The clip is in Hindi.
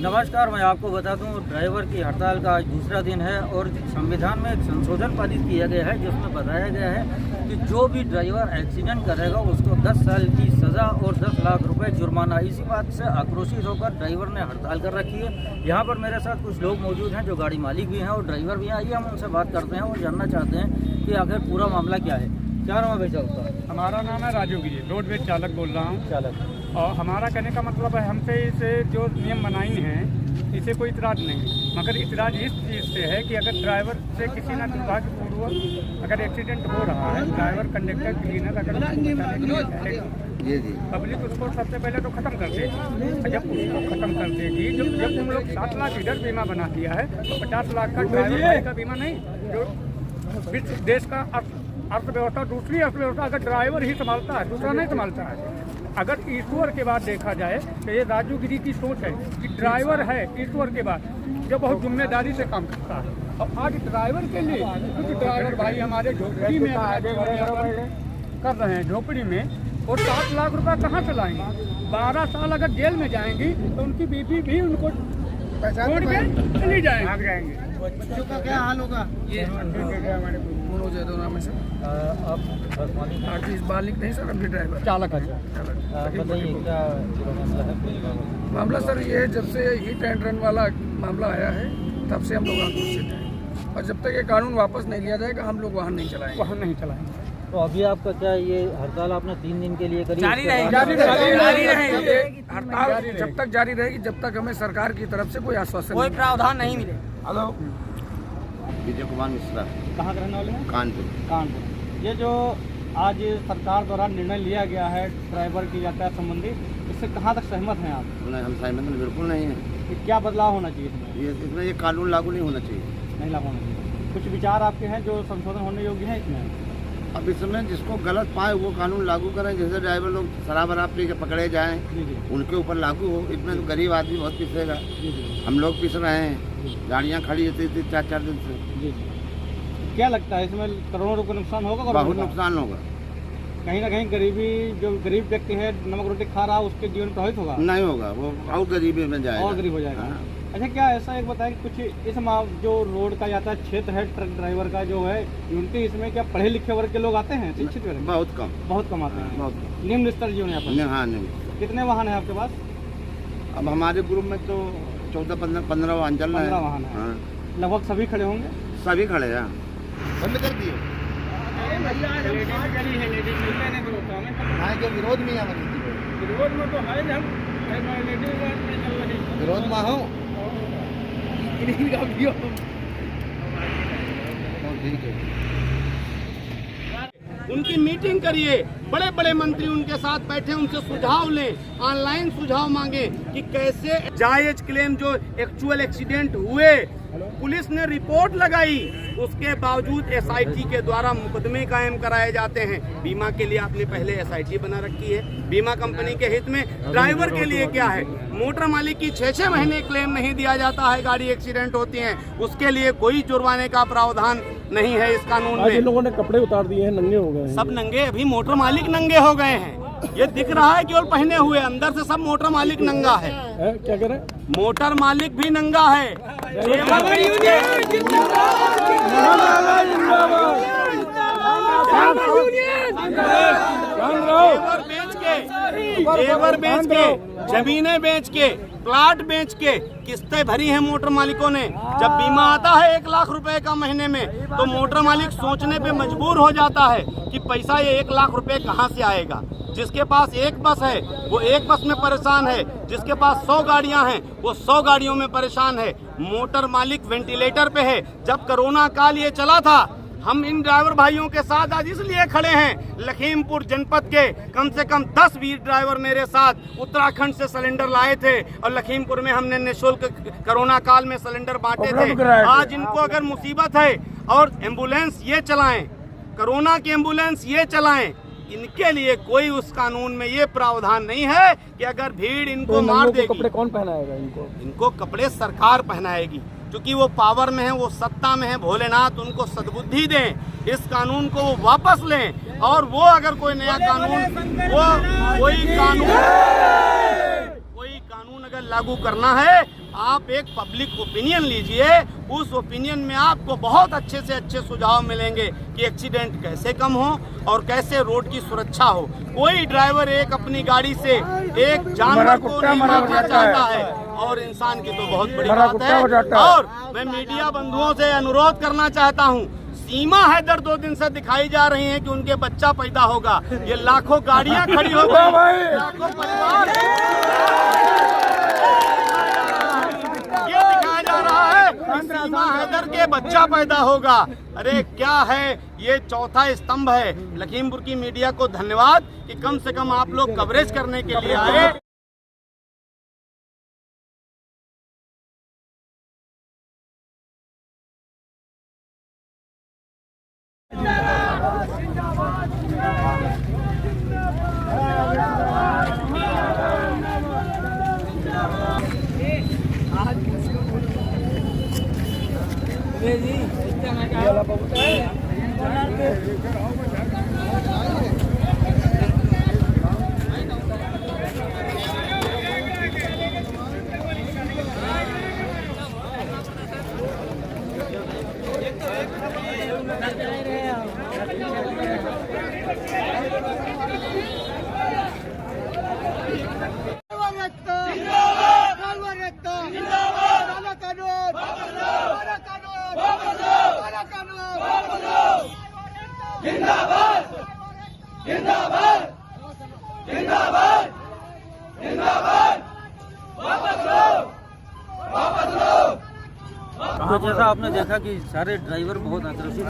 नमस्कार, मैं आपको बता दूं ड्राइवर की हड़ताल का आज दूसरा दिन है और संविधान में एक संशोधन पारित किया गया है जिसमें बताया गया है कि जो भी ड्राइवर एक्सीडेंट करेगा उसको 10 साल की सज़ा और 10 लाख रुपए जुर्माना। इसी बात से आक्रोशित होकर ड्राइवर ने हड़ताल कर रखी है। यहाँ पर मेरे साथ कुछ लोग मौजूद हैं जो गाड़ी मालिक भी हैं और ड्राइवर भी हैं। आइए हम उनसे बात करते हैं और जानना चाहते हैं कि आखिर पूरा मामला क्या है। क्या नाम है भैया उसका? हमारा नाम है राजू गिरी, रोडवेज चालक बोल रहा हूँ। चालक। और हमारा कहने का मतलब है हमसे इसे जो नियम बनाई हैं इसे कोई इतराज़ नहीं, मगर इतराज़ इस चीज़ से है कि अगर ड्राइवर से किसी न दुर्भाग्यपूर्वक अगर एक्सीडेंट हो रहा है, ड्राइवर कंडक्टर क्लीनर अगर पब्लिक उसको सबसे पहले तो ख़त्म कर देगी। जब उसको ख़त्म कर देगी, जब हम लोग 7 लाख इधर बीमा बना दिया है तो 50 लाख का ड्राइवर का बीमा नहीं, जो देश का अर्थव्यवस्था, दूसरी अर्थव्यवस्था अगर ड्राइवर ही संभालता है, दूसरा नहीं संभालता है। अगर ईश्वर के बाद देखा जाए तो ये राजू गिरी की सोच है कि ड्राइवर है ईश्वर के बाद जो बहुत जिम्मेदारी से काम करता है। और आज ड्राइवर के लिए कुछ ड्राइवर भाई हमारे झोपड़ी में कर रहे हैं, झोपड़ी में, और 7 लाख रुपए कहाँ से लाएंगे? 12 साल अगर जेल में जाएंगी तो उनकी बीवी भी उनको छोड़ के चली जाएंगे। बच्चों का क्या हाल होगा? ये आप बालिक नहीं सर, अभी ड्राइवर चालक बताइए क्या मामला है? मामला सर ये है, जब से हिट एंड रन वाला मामला आया है तब से हम लोग आक्रोशित हैं, और जब तक ये कानून वापस नहीं लिया जाएगा हम लोग वाहन नहीं चलाएंगे। तो अभी आपका क्या ये हड़ताल आपने 3 दिन के लिए करी? जारी रहेगी। हड़ताल जब तक जारी रहेगी जब तक हमें सरकार की तरफ से कोई आश्वासन, कोई प्रावधान नहीं मिले। हेलो, विजय कुमार मिश्रा। कहाँ के रहने वाले हैं? कानपुर। ये जो आज सरकार द्वारा निर्णय लिया गया है ड्राइवर की यातायात संबंधी, इससे कहाँ तक सहमत हैं आप? नहीं, हम सहमत बिल्कुल नहीं है। कि क्या बदलाव होना चाहिए इसमें? इसमें ये कानून लागू नहीं होना चाहिए। नहीं लागू होना चाहिए। कुछ विचार आपके हैं जो संशोधन होने योग्य है इसमें? अब इसमें जिसको गलत पाए वो कानून लागू करें। जैसे ड्राइवर लोग शराब वराब पी के पकड़े जाएँ उनके ऊपर लागू हो। इसमें तो गरीब आदमी बहुत पिसेगा। हम लोग पिस रहे हैं, गाड़ियाँ खड़ी होती थी 4-4 दिन से। क्या लगता है इसमें करोड़ों रुपये नुकसान होगा? बहुत नुकसान होगा। कहीं ना कहीं गरीबी, जो गरीब व्यक्ति है नमक रोटी खा रहा है उसके जीवन प्रभावित होगा? नहीं होगा, वो और गरीबी में जाएगा, और गरीब हो जाएगा। हाँ। अच्छा, क्या ऐसा एक बताएं कि कुछ इस जो रोड का यातायात क्षेत्र है ट्रक ड्राइवर का जो है यूनिटी, इसमें क्या पढ़े लिखे वर्ग के लोग आते हैं? शिक्षित वर्ग बहुत कम आते हैं। बहुत कम। निम्न स्तर जीवन यापन। हाँ, नहीं। कितने वाहन है आपके पास? अब हमारे ग्रुप में तो 14-15 वाहन चल रहे हैं। 15 वाहन है। हाँ। लगभग सभी खड़े होंगे? सभी खड़े हैं। बंद कर दिए के विरोध में है। विरोध में तो है, हम विरोध में हो ठीक है। उनकी मीटिंग करिए, बड़े बड़े मंत्री उनके साथ बैठे, उनसे सुझाव लें, ऑनलाइन सुझाव मांगे कि कैसे जायज क्लेम जो एक्चुअल एक्सीडेंट हुए, पुलिस ने रिपोर्ट लगाई, उसके बावजूद एसआईटी के द्वारा मुकदमे कायम कराए जाते हैं। बीमा के लिए आपने पहले एसआईटी बना रखी है, बीमा कंपनी के हित में। ड्राइवर के लिए क्या है? मोटर मालिक की 6-6 महीने क्लेम नहीं दिया जाता है, गाड़ी एक्सीडेंट होती है, उसके लिए कोई जुर्माने का प्रावधान नहीं है इस कानून में। लोगों ने कपड़े उतार दिए हैं, नंगे हो गए हैं। सब नंगे, अभी मोटर मालिक नंगे हो गए हैं। ये दिख रहा है केवल पहने हुए, अंदर से सब मोटर मालिक नंगा है। क्या कह रहे? मोटर मालिक भी नंगा है। जेवर बेच के, जमीनें बेच के, प्लाट बेच के किस्तें भरी हैं मोटर मालिकों ने। जब बीमा आता है 1 लाख रुपए का महीने में, तो मोटर मालिक सोचने पे मजबूर हो जाता है कि पैसा ये 1 लाख रुपए कहाँ से आएगा। जिसके पास एक बस है वो एक बस में परेशान है, जिसके पास 100 गाड़ियां हैं वो 100 गाड़ियों में परेशान है। मोटर मालिक वेंटिलेटर पे है। जब कोरोना काल ये चला था, हम इन ड्राइवर भाइयों के साथ आज इसलिए खड़े हैं, लखीमपुर जनपद के कम से कम 10 वीर ड्राइवर मेरे साथ उत्तराखंड से सिलेंडर लाए थे और लखीमपुर में हमने निःशुल्क कोरोना काल में सिलेंडर बांटे थे। आज इनको अगर मुसीबत है और एम्बुलेंस ये चलाएं, कोरोना की एम्बुलेंस ये चलाएं, इनके लिए कोई उस कानून में ये प्रावधान नहीं है कि अगर भीड़ इनको मार देगी। कपड़े कौन पहनाएगा इनको कपड़े सरकार पहनाएगी, क्योंकि वो पावर में है, वो सत्ता में है। भोलेनाथ उनको सद्बुद्धि दें, इस कानून को वो वापस लें, और वो अगर कोई नया कानून, वो कोई कानून अगर लागू करना है, आप एक पब्लिक ओपिनियन लीजिए, उस ओपिनियन में आपको बहुत अच्छे से अच्छे सुझाव मिलेंगे कि एक्सीडेंट कैसे कम हो और कैसे रोड की सुरक्षा हो। कोई ड्राइवर एक अपनी गाड़ी से एक जानवर को नहीं मारना चाहता है और इंसान की तो बहुत बड़ी बात है। और मैं मीडिया बंधुओं से अनुरोध करना चाहता हूँ, सीमा हैदर 2 दिन से दिखाई जा रही हैं कि उनके बच्चा पैदा होगा, ये लाखों गाड़ियां खड़ी हो गई, लाखों परिवार ये दिखाया जा रहा है कि सीमा हैदर के बच्चा पैदा होगा। अरे क्या है, ये चौथा स्तंभ है। लखीमपुर की मीडिया को धन्यवाद कि कम से कम आप लोग कवरेज करने के लिए आए। तो जैसा आपने देखा कि सारे ड्राइवर बहुत आक्रोशित